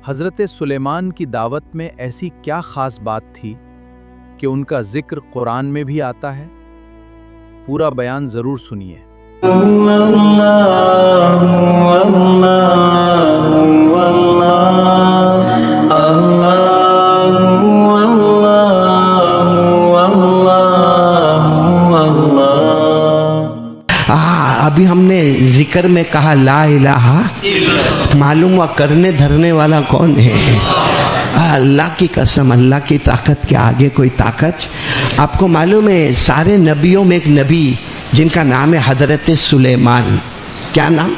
حضرت سلیمان کی دعوت میں ایسی کیا خاص بات تھی کہ ان کا ذکر قرآن میں بھی آتا ہے؟ پورا بیان ضرور سنیے۔ ابھی ہم نے ذکر میں کہا لا الہ، معلوم ہوا کرنے دھرنے والا کون ہے؟ اللہ کی قسم، اللہ کی طاقت کے آگے کوئی طاقت؟ آپ کو معلوم ہے سارے نبیوں میں ایک نبی جن کا نام ہے حضرت سلیمان۔ کیا نام؟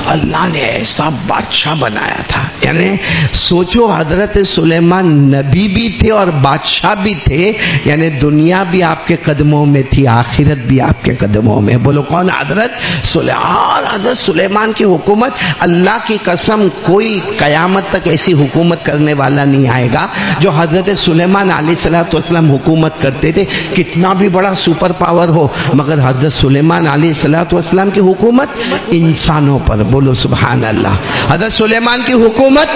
اللہ نے ایسا بادشاہ بنایا تھا، یعنی سوچو حضرت سلیمان نبی بھی تھے اور بادشاہ بھی تھے، یعنی دنیا بھی آپ کے قدموں میں تھی، آخرت بھی آپ کے قدموں میں۔ بولو کون؟ حضرت سلیمان۔ حضرت سلیمان کی حکومت، اللہ کی قسم کوئی قیامت تک ایسی حکومت کرنے والا نہیں آئے گا جو حضرت سلیمان علیہ السلام حکومت کرتے تھے۔ کتنا بھی بڑا سپر پاور ہو، مگر حضرت سلیمان علیہ السلام کی حکومت انسانوں پر، بولو سبحان اللہ۔ حضرت سلیمان کی حکومت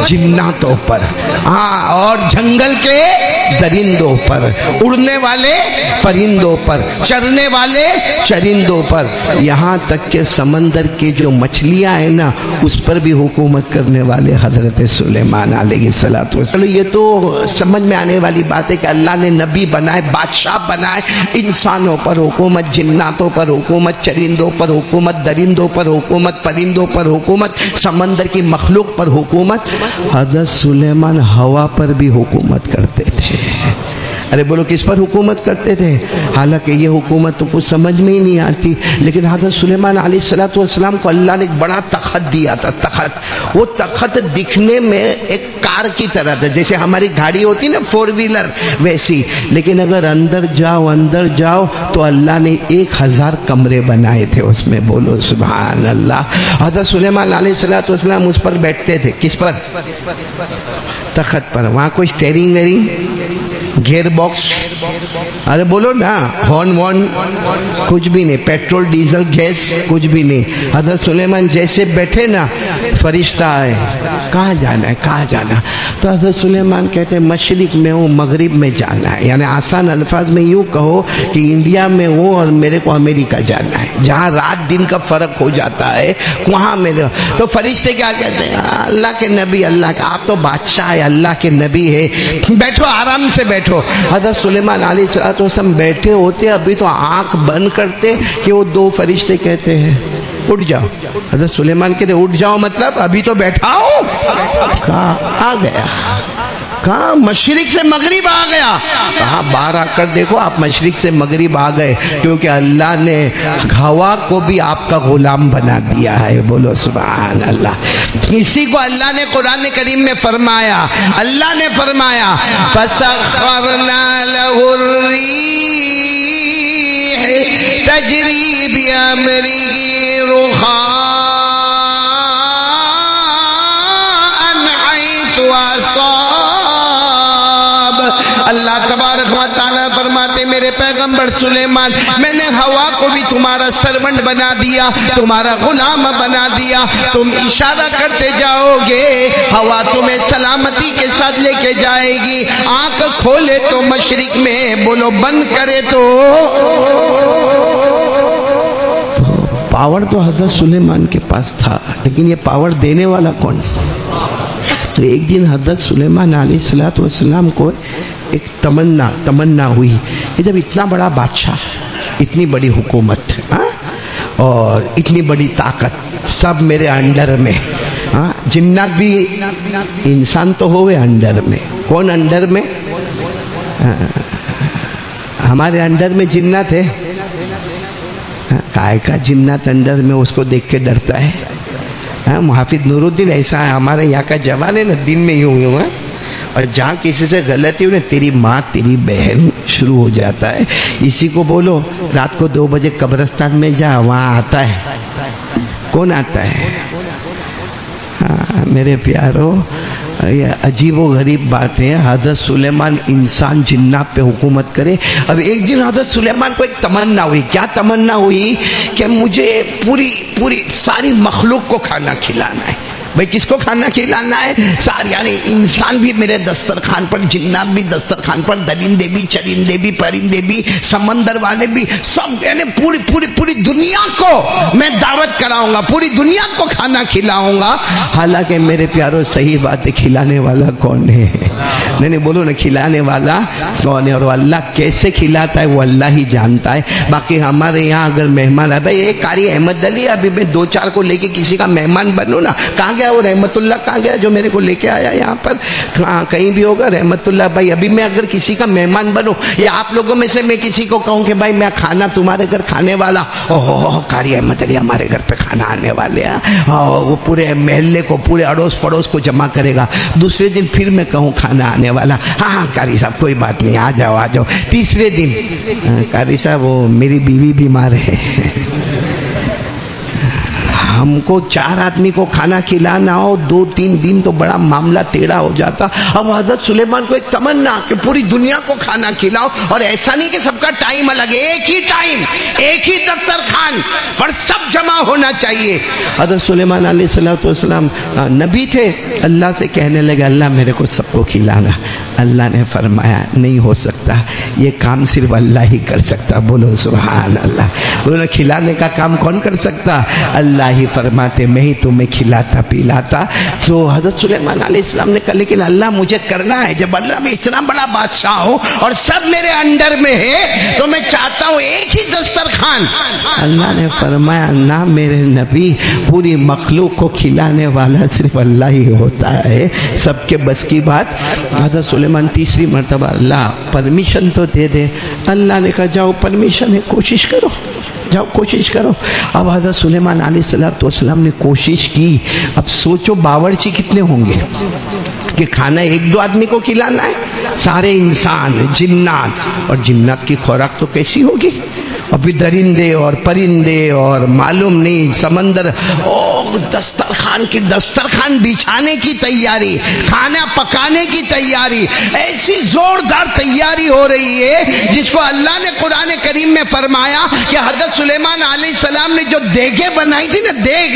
جناتوں پر، اور جنگل کے درندوں پر، اڑنے والے پرندوں پر، چرنے والے چرندوں پر، یہاں تک کہ سمندر کی جو مچھلیاں ہیں نا اس پر بھی حکومت کرنے والے حضرت سلیمان علیہ السلام۔ یہ تو سمجھ میں آنے والی بات ہے کہ اللہ نے نبی بنائے، بادشاہ بنائے، انسانوں پر حکومت، جناتوں پر حکومت، چرندوں پر حکومت، درندوں پر حکومت، پرندوں پر حکومت، سمندر کی مخلوق پر حکومت۔ حضرت سلیمان ہوا پر بھی حکومت کرتے تھے۔ ارے بولو کس پر حکومت کرتے تھے؟ حالانکہ یہ حکومت تو کچھ سمجھ میں ہی نہیں آتی، لیکن حضرت سلیمان علیہ السلام کو اللہ نے ایک بڑا تخت دیا تھا۔ تخت، وہ تخت دکھنے میں ایک کار کی طرح تھا، جیسے ہماری گاڑی ہوتی نا فور ویلر ویسی، لیکن اگر اندر جاؤ تو اللہ نے 1000 کمرے بنائے تھے اس میں، بولو سبحان اللہ۔ حضرت سلیمان علیہ السلام اس پر بیٹھتے تھے۔ کس پر؟ تخت پر۔ وہاں کوئی اسٹیئرنگ گیئر باکس، ارے بولو نا، ہارن وارن کچھ بھی نہیں، پیٹرول ڈیزل گیس کچھ بھی نہیں۔ حضرت سلیمان جیسے بیٹھے نا فرشتہ آئے، کہاں جانا ہے کہاں جانا؟ تو حضرت سلیمان کہتے ہیں مشرق میں ہوں مغرب میں جانا ہے، یعنی آسان الفاظ میں یوں کہو کہ انڈیا میں ہوں اور میرے کو امریکہ جانا ہے، جہاں رات دن کا فرق ہو جاتا ہے وہاں میرے۔ تو فرشتے کیا کہتے ہیں؟ اللہ کے نبی، اللہ کا، آپ تو بادشاہ ہے، اللہ کے نبی ہے، بیٹھو آرام سے بیٹھو۔ حضرت سلیمان علیہ السلام بیٹھے ہوتے، ابھی تو آنکھ بند کرتے کہ وہ 2 فرشتے کہتے ہیں اٹھ جاؤ۔ حضرت سلیمان کہتے اٹھ جاؤ مطلب ابھی تو بیٹھا ہوں؟ کہاں آ گیا؟ کہاں؟ مشرق سے مغرب آ گیا۔ کہاں؟ باہر آ کر دیکھو، آپ مشرق سے مغرب آ گئے، کیونکہ اللہ نے ہوا کو بھی آپ کا غلام بنا دیا ہے، بولو سبحان اللہ۔ اسی کو اللہ نے قرآن کریم میں فرمایا، اللہ نے فرمایا فَسَخَّرْنَا لَهُ الرِّيحَ تَجْرِي بِأَمْرِهِ رُخَاءً حَيْثُ أَصَابَ۔ اللہ تبارک و تعالیٰ فرماتے میرے پیغمبر سلیمان، میں نے ہوا کو بھی تمہارا سرونٹ بنا دیا، تمہارا غلام بنا دیا، تم اشارہ کرتے جاؤ گے، ہوا تمہیں سلامتی کے ساتھ لے کے جائے گی۔ آنکھ کھولے تو مشرق میں، بولو بند کرے تو پاور تو حضرت سلیمان کے پاس تھا، لیکن یہ پاور دینے والا کون؟ تو ایک دن حضرت سلیمان علیہ السلام کو ایک تمنا ہوئی کہ جب اتنا بڑا بادشاہ، اتنی بڑی حکومت اور اتنی بڑی طاقت سب میرے انڈر میں، جنات بھی، انسان تو ہوئے انڈر میں، کون انڈر میں؟ ہمارے انڈر میں جنات ہے، کائے کا جنات انڈر میں اس کو دیکھ کے ڈرتا ہے۔ محافظ نور الدین ایسا ہے، ہمارے یہاں کا جوان ہے نا، دن میں یوں ہے، اور جہاں کسی سے غلطی ہوئی نا، تیری ماں تیری بہن شروع ہو جاتا ہے۔ اسی کو بولو رات کو 2 بجے قبرستان میں جا، وہاں آتا ہے، کون آتا ہے؟ میرے پیارو، یہ عجیب و غریب بات ہے، حضرت سلیمان انسان جنات پہ حکومت کرے۔ اب ایک دن حضرت سلیمان کو ایک تمنا ہوئی، کیا تمنا ہوئی؟ کہ مجھے پوری ساری مخلوق کو کھانا کھلانا ہے، بھائی کس کو کھانا کھلانا ہے؟ سارے یعنی انسان بھی میرے دسترخوان پر، جنات بھی دسترخوان پر، درندے بھی، چرندے بھی، پرندے بھی، سمندر والے بھی، سب یعنی پوری دنیا کو میں دعوت کراؤں گا، پوری دنیا کو کھانا کھلاؤں گا۔ حالانکہ میرے پیاروں صحیح بات ہے، کھلانے والا کون ہے؟ نہیں بولو نا، کھلانے والا کون ہے؟ اور اللہ کیسے کھلاتا ہے وہ اللہ ہی جانتا ہے۔ باقی ہمارے یہاں اگر مہمان آئے، بھائی ایک قاری احمد علی، ابھی میں 2-4 کو لے کے کسی کا مہمان بنوں نا، کہاں گیا وہ رحمت اللہ؟ کہاں گیا جو میرے کو لے کے آیا یہاں پر؟ کہیں بھی ہوگا رحمت اللہ بھائی۔ ابھی میں اگر کسی کا مہمان بنوں یا آپ لوگوں میں سے میں کسی کو کہوں کہ بھائی میں کھانا تمہارے گھر کھانے والا، قاری احمد علی ہمارے گھر پہ کھانا آنے والے ہیں، وہ پورے محلے کو، پورے اڑوس پڑوس کو جمع کرے گا۔ دوسرے دن پھر میں کہوں کھانا آنے والا، ہاں قاری صاحب کوئی بات نہیں، آ جاؤ۔ تیسرے دن قاری صاحب وہ میری بیوی بیمار ہے، ہم کو 4 آدمی کو کھانا کھلانا ہو 2-3 دن تو بڑا معاملہ ٹیڑھا ہو جاتا۔ اب حضرت سلیمان کو ایک تمنا کہ پوری دنیا کو کھانا کھلاؤ، اور ایسا نہیں کہ سب کا ٹائم الگ ہے، ایک ہی ٹائم، ایک ہی دسترخوان پر سب جمع ہونا چاہیے۔ حضرت سلیمان علیہ السلام نبی تھے، اللہ سے کہنے لگے اللہ میرے کو سب کو کھلانا۔ اللہ نے فرمایا نہیں ہو سکتا، یہ کام صرف اللہ ہی کر سکتا۔ بولو سبحان اللہ۔ بولو نا، کھلانے کا کام کون کر سکتا؟ اللہ ہی فرماتے میں ہی تمہیں کھلاتا پلاتا۔ تو حضرت سلیمان علیہ السلام نے کہا لیکن اللہ مجھے کرنا ہے، جب اللہ میں اتنا بڑا بادشاہ ہوں اور سب میرے انڈر میں ہے تو میں چاہتا ہوں ایک ہی دسترخوان۔ اللہ نے فرمایا نہ میرے نبی، پوری مخلوق کو کھلانے والا صرف اللہ ہی ہوتا ہے، سب کے بس کی بات۔ حضرت سلیمان تیسری مرتبہ اللہ پرمیشن تو دے دے۔ اللہ نے کہا جاؤ پرمیشن ہے، کوشش کرو، جاؤ کوشش کرو۔ اب حضرت سلیمان علیہ السلام نے کوشش کی۔ اب سوچو باورچی کتنے ہوں گے کہ کھانا 1-2 آدمی کو کھلانا ہے، سارے انسان، جنات، اور جنات کی خوراک تو کیسی ہوگی؟ ابھی درندے اور پرندے اور معلوم نہیں سمندر، دسترخوان بچھانے کی تیاری، کھانا پکانے کی تیاری، ایسی زوردار تیاری ہو رہی ہے جس کو اللہ نے قرآن کریم میں فرمایا کہ حضرت سلیمان علیہ السلام نے جو دیگیں بنائی تھی نا، دیگ،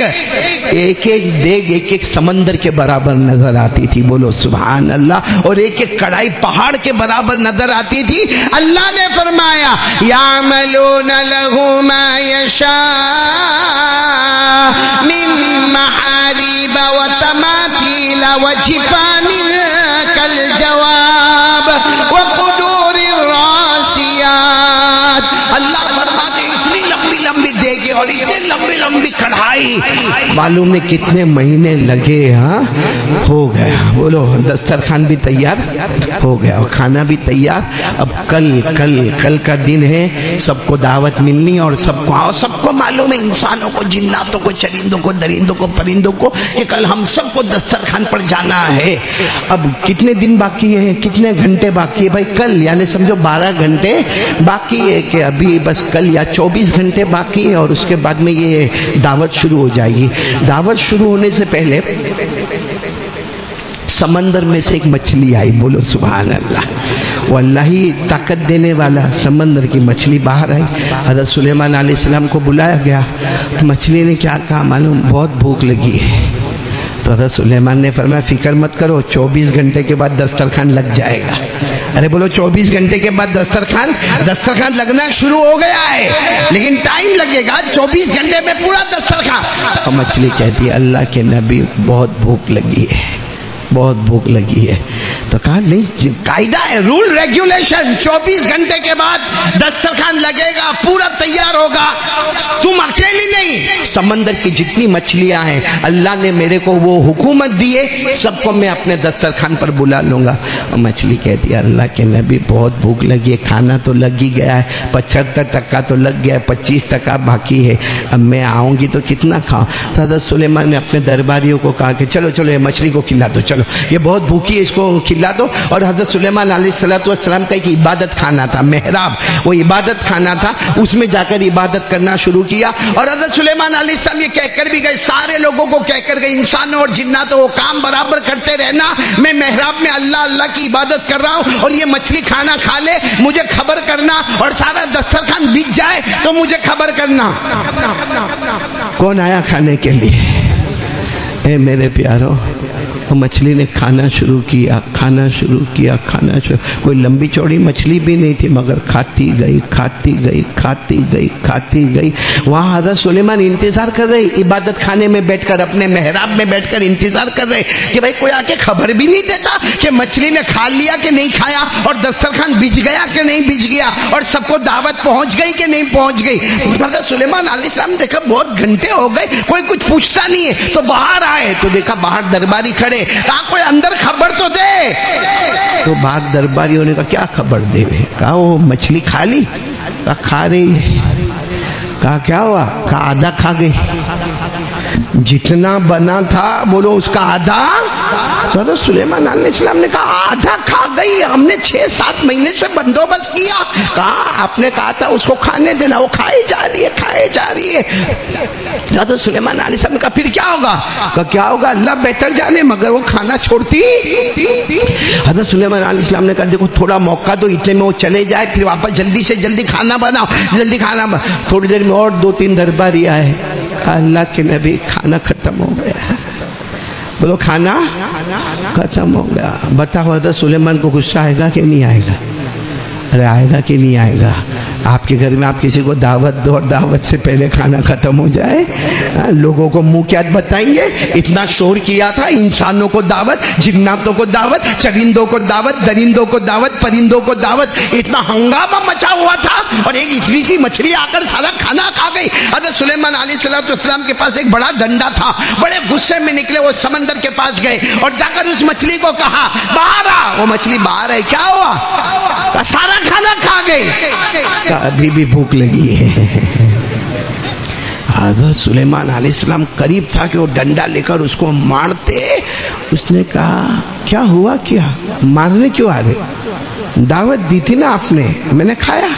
ایک ایک دیگ ایک ایک سمندر کے برابر نظر آتی تھی۔ بولو سبحان اللہ۔ اور ایک ایک کڑھائی پہاڑ کے برابر نظر آتی تھی۔ اللہ نے فرمایا یعملون له ما يشاء من محاريب وتماثيل وجفان كالجواب وقدور الراسيات۔ اللہ فرماتے اتنی لمبی لمبی دیگیں اور اتنی لمبی لمبی کڑھائی، معلوم ہے کتنے مہینے لگے۔ ہاں ہو گیا، بولو دسترخوان بھی تیار ہو گیا اور کھانا بھی تیار۔ اب کل کا دن ہے، سب کو دعوت ملنی اور سب کو معلوم ہے، انسانوں کو، جناتوں کو، چرندوں کو، درندوں کو، پرندوں کو، کہ کل ہم سب کو دسترخوان پر جانا ہے۔ اب کتنے دن باقی ہے، کتنے گھنٹے باقی ہے؟ بھائی کل یعنی سمجھو 12 گھنٹے باقی ہے، کہ ابھی بس کل یا 24 گھنٹے باقی ہے اور اس کے بعد میں یہ دعوت شروع ہو جائے گی۔ دعوت شروع ہونے سے پہلے سمندر میں سے ایک مچھلی آئی۔ بولو سبحان اللہ۔ وہ اللہ ہی طاقت دینے والا، سمندر کی مچھلی باہر آئی۔ حضرت سلیمان علیہ السلام کو بلایا گیا، مچھلی نے کیا کہا معلوم؟ بہت بھوک لگی ہے۔ تو حضرت سلیمان نے فرمایا فکر مت کرو، 24 گھنٹے کے بعد دسترخوان لگ جائے گا۔ ارے بولو 24 گھنٹے کے بعد دسترخوان لگنا شروع ہو گیا ہے، لیکن ٹائم لگے گا، 24 گھنٹے میں پورا دسترخوان۔ تو مچھلی کہتی ہے اللہ کے نبی بہت بھوک لگی ہے، بہت بھوک لگی ہے۔ تو کہا نہیں، قاعدہ ہے، رول ریگولیشن، 24 گھنٹے کے بعد دسترخوان لگے گا، پورا تیار ہوگا۔ تم اکیلی نہیں، سمندر کی جتنی مچھلیاں ہیں اللہ نے میرے کو وہ حکومت دی ہے، سب کو میں اپنے دسترخوان پر بلا لوں گا۔ اور مچھلی کہتی ہے اللہ کے نبی بہت بھوک لگی ہے، کھانا تو لگ ہی گیا ہے، 75% تو لگ گیا ہے، 25% باقی ہے، اب میں آؤں گی تو کتنا کھاؤں؟ تو حضرت سلیمان نے اپنے درباریوں کو کہا کہ چلو یہ مچھلی کو کھلا دو، چلو یہ بہت بھوکی ہے، اس کو کھلا دو۔ اور حضرت سلیمان علیہ السلام کا ایک عبادت خانہ تھا، محراب، وہ عبادت خانہ تھا، اس میں جا کر عبادت کرنا شروع کیا۔ اور حضرت سلیمان علیہ السلام یہ کہہ کر بھی گئے، سارے لوگوں کو کہہ کر گئے، انسانوں اور جناتوں کو کام برابر کرتے رہنا، میں محراب میں اللہ کی عبادت کر رہا ہوں، اور یہ مچھلی کھانا کھا لے مجھے خبر کرنا، اور سارا دسترخوان بچ جائے تو مجھے خبر کرنا۔ کون آیا کھانے کے لیے؟ اے میرے پیارو، مچھلی نے کھانا شروع کیا، کھانا شروع کیا، کھانا شروع، کوئی لمبی چوڑی مچھلی بھی نہیں تھی مگر کھاتی گئی، کھاتی گئی، کھاتی گئی، کھاتی گئی۔ وہاں حضرت سلیمان انتظار کر رہے، عبادت خانے میں بیٹھ کر، اپنے محراب میں بیٹھ کر انتظار کر رہے کہ بھائی کوئی آ کے خبر بھی نہیں دیتا کہ مچھلی نے کھا لیا کہ نہیں کھایا، اور دسترخوان بچ گیا کہ نہیں بچ گیا، اور سب کو دعوت پہنچ گئی کہ نہیں پہنچ گئی۔ حضرت سلیمان علیہ السلام نے دیکھا بہت گھنٹے ہو گئے کوئی کچھ پوچھتا نہیں ہے، تو باہر آئے تو دیکھا باہر درباری کھڑے، کہا کوئی اندر خبر تو دے۔ تو باہر درباریوں نے کہا کیا خبر دے؟ کہا وہ مچھلی کھا لی؟ کہا کھا رہی ہے۔ کہا کیا ہوا؟ کہا آدھا کھا گئی۔ جتنا بنا تھا بولو اس کا آدھا۔ تو حضرت سلیمان علیہ السلام نے کہا آدھا کھا گئی، ہم نے 6-7 مہینے سے بندوبست کیا۔ کہا آپ نے کہا تھا اس کو کھانے دینا، وہ کھائی جا رہی ہے، کھائی جا رہی ہے۔ حضرت سلیمان علیہ السلام نے کہا پھر کیا ہوگا؟ کہا کیا ہوگا اللہ بہتر جانے، مگر وہ کھانا چھوڑتی۔ حضرت سلیمان علیہ السلام نے کہا دیکھو تھوڑا موقع دو، اتنے میں وہ چلے جائے، پھر واپس جلدی سے جلدی کھانا بناؤ، جلدی کھانا بناؤ۔ تھوڑی دیر میں اور 2-3 درباری آئے، کہا اللہ کے نبی کھانا ختم ہو گیا۔ بولو کھانا ختم ہو گیا۔ بتاؤ حضرت سلیمان کو غصہ آئے گا کہ نہیں آئے گا؟ ارے آئے گا کہ نہیں آئے گا؟ آپ کے گھر میں آپ کسی کو دعوت دو اور دعوت سے پہلے کھانا ختم ہو جائے، لوگوں کو منہ کیا بتائیں گے؟ اتنا شور کیا تھا، انسانوں کو دعوت، جناتوں کو دعوت، چرندوں کو دعوت، درندوں کو دعوت، پرندوں کو دعوت، اتنا ہنگامہ مچا ہوا تھا، اور ایک اتنی سی مچھلی آ کر سارا کھانا کھا گئی۔ حضرت سلیمان علیہ السلام کے پاس ایک بڑا ڈنڈا تھا، بڑے غصے میں نکلے، وہ سمندر کے پاس گئے اور جا کر اس مچھلی کو کہا باہر آ۔ وہ مچھلی باہر ہے، کیا ہوا؟ سارا کھانا کھا گئی۔ ابھی بھی بھوک لگی ہے۔ حضرت سلیمان علیہ السلام قریب تھا کہ وہ ڈنڈا لے کر اس کو مارتے۔ اس نے کہا کیا ہوا؟ کیا مارنے کیوں آ رہے؟ دعوت دی تھی نا آپ نے، میں نے کھایا،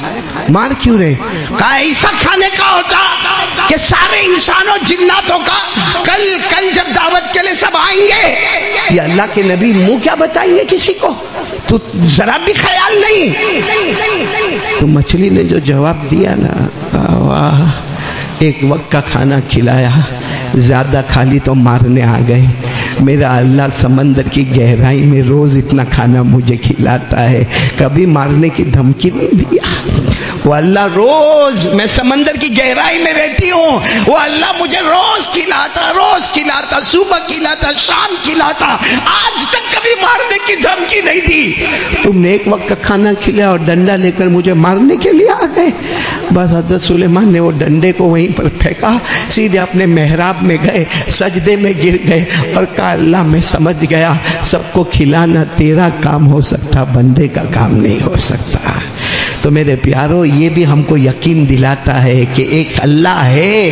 مار کیوں رہے؟ کہا ایسا کھانے کا ہوتا کہ سارے انسانوں جناتوں کا کل جب دعوت کے لیے سب آئیں گے، یہ اللہ کے نبی منہ کیا بتائیں گے کسی کو؟ تو ذرا بھی خیال نہیں۔ تو مچھلی نے جو جواب دیا نا، واہ، ایک وقت کا کھانا کھلایا، زیادہ کھا لی تو مارنے آ گئے۔ میرا اللہ سمندر کی گہرائی میں روز اتنا کھانا مجھے کھلاتا ہے، کبھی مارنے کی دھمکی نہیں دیا۔ وہ اللہ روز، میں سمندر کی گہرائی میں رہتی ہوں، وہ اللہ مجھے روز کھلاتا، صبح کھلاتا، شام کھلاتا، آج تک کبھی مارنے کی دھمکی نہیں دی۔ تم نے ایک وقت کا کھانا کھلایا اور ڈنڈا لے کر مجھے مارنے کے لیے آ گئے۔ بس حضرت سلیمان نے وہ ڈنڈے کو وہیں پر پھینکا، سیدھے اپنے محراب میں گئے، سجدے میں گر گئے اور کہا اللہ میں سمجھ گیا سب کو کھلانا تیرا کام ہو سکتا، بندے کا کام نہیں ہو سکتا۔ تو میرے پیارو، یہ بھی ہم کو یقین دلاتا ہے کہ ایک اللہ ہے